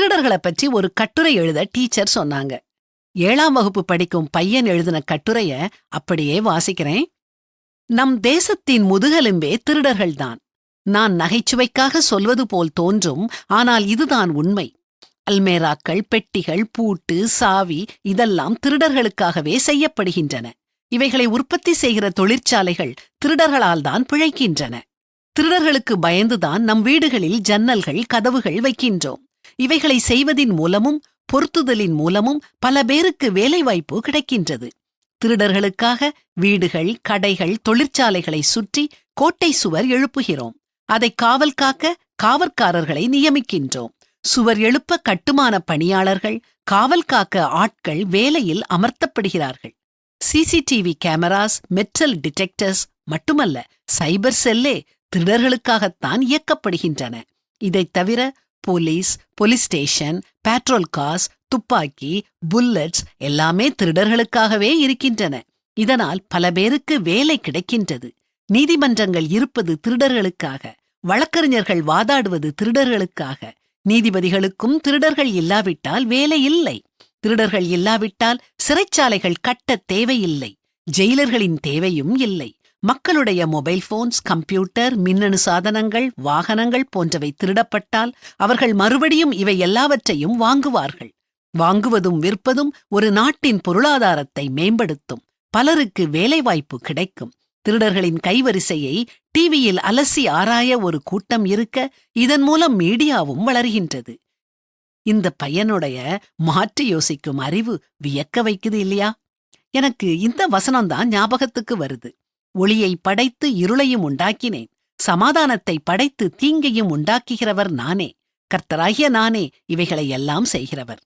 திருடர்களை பற்றி ஒரு கட்டுரை எழுத டீச்சர் சொன்னாங்க. 7ஆம் வகுப்பு படிக்கும் பையன் எழுதின கட்டுரைய அப்படியே வாசிக்கிறேன். நம் தேசத்தின் முதுகெலும்பே திருடர்கள்தான். நான் நகைச்சுவைக்காக சொல்வது போல் தோன்றும், ஆனால் இதுதான் உண்மை. அல்மேராக்கள், பெட்டிகள், பூட்டு, சாவி இதெல்லாம் திருடர்களுக்காகவே செய்யப்படுகின்றன. இவைகளை உற்பத்தி செய்கிற தொழிற்சாலைகள் திருடர்களால் தான் பிழைக்கின்றன. திருடர்களுக்கு பயந்துதான் நம் வீடுகளில் ஜன்னல்கள், கதவுகள் வைக்கின்றோம். இவைகளை செய்வதின் மூலமும் பொருத்துதலின் மூலமும் பல பேருக்கு வேலைவாய்ப்பு கிடைக்கின்றது. திருடர்களுக்காக வீடுகள், கடைகள், தொழிற்சாலைகளை சுற்றி கோட்டை சுவர் எழுப்புகிறோம். அதை காவல் காக்க காவற்காரர்களை நியமிக்கின்றோம். சுவர் எழுப்ப கட்டுமான பணியாளர்கள், காவல் காக்க ஆட்கள் வேலையில் அமர்த்தப்படுகிறார்கள். சிசிடிவி கேமராஸ், மெட்டல் டிடெக்டர்ஸ் மட்டுமல்ல, சைபர் செல்லே திருடர்களுக்காகத்தான் இயக்கப்படுகின்றன. இதைத் தவிர போலீஸ் ஸ்டேஷன், பேட்ரோல் கார்ஸ், துப்பாக்கி, புல்லட்ஸ் எல்லாமே திருடர்களுக்காகவே இருக்கின்றன. இதனால் பல பேருக்கு வேலை கிடைக்கின்றது. நீதிமன்றங்கள் இருப்பது திருடர்களுக்காக, வழக்கறிஞர்கள் வாதாடுவது திருடர்களுக்காக. நீதிபதிகளுக்கும் திருடர்கள் இல்லாவிட்டால் வேலை இல்லை. திருடர்கள் இல்லாவிட்டால் சிறைச்சாலைகள் கட்ட தேவையில்லை, ஜெயிலர்களின் தேவையும் இல்லை. மக்களுடைய மொபைல் போன்ஸ், கம்ப்யூட்டர், மின்னணு சாதனங்கள், வாகனங்கள் போன்றவை திருடப்பட்டால் அவர்கள் மறுபடியும் இவை எல்லாவற்றையும் வாங்குவார்கள். வாங்குவதும் விற்பதும் ஒரு நாட்டின் பொருளாதாரத்தை மேம்படுத்தும். பலருக்கு வேலைவாய்ப்பு கிடைக்கும். திருடர்களின் கைவரிசையை டிவியில் அலசி ஆராய ஒரு கூட்டம் இருக்க, இதன் மூலம் மீடியாவும் வளர்கின்றது. இந்த பையனுடைய மாற்றி யோசிக்கும் அறிவு வியக்க வைக்குது இல்லையா? எனக்கு இந்த வசனம்தான் ஞாபகத்துக்கு வருது. ஒளியை படைத்து இருளையும் உண்டாக்கினேன், சமாதானத்தை படைத்து தீங்கையும் உண்டாக்குகிறவர் நானே. கர்த்தராகிய நானே இவைகளை எல்லாம் செய்கிறவர்.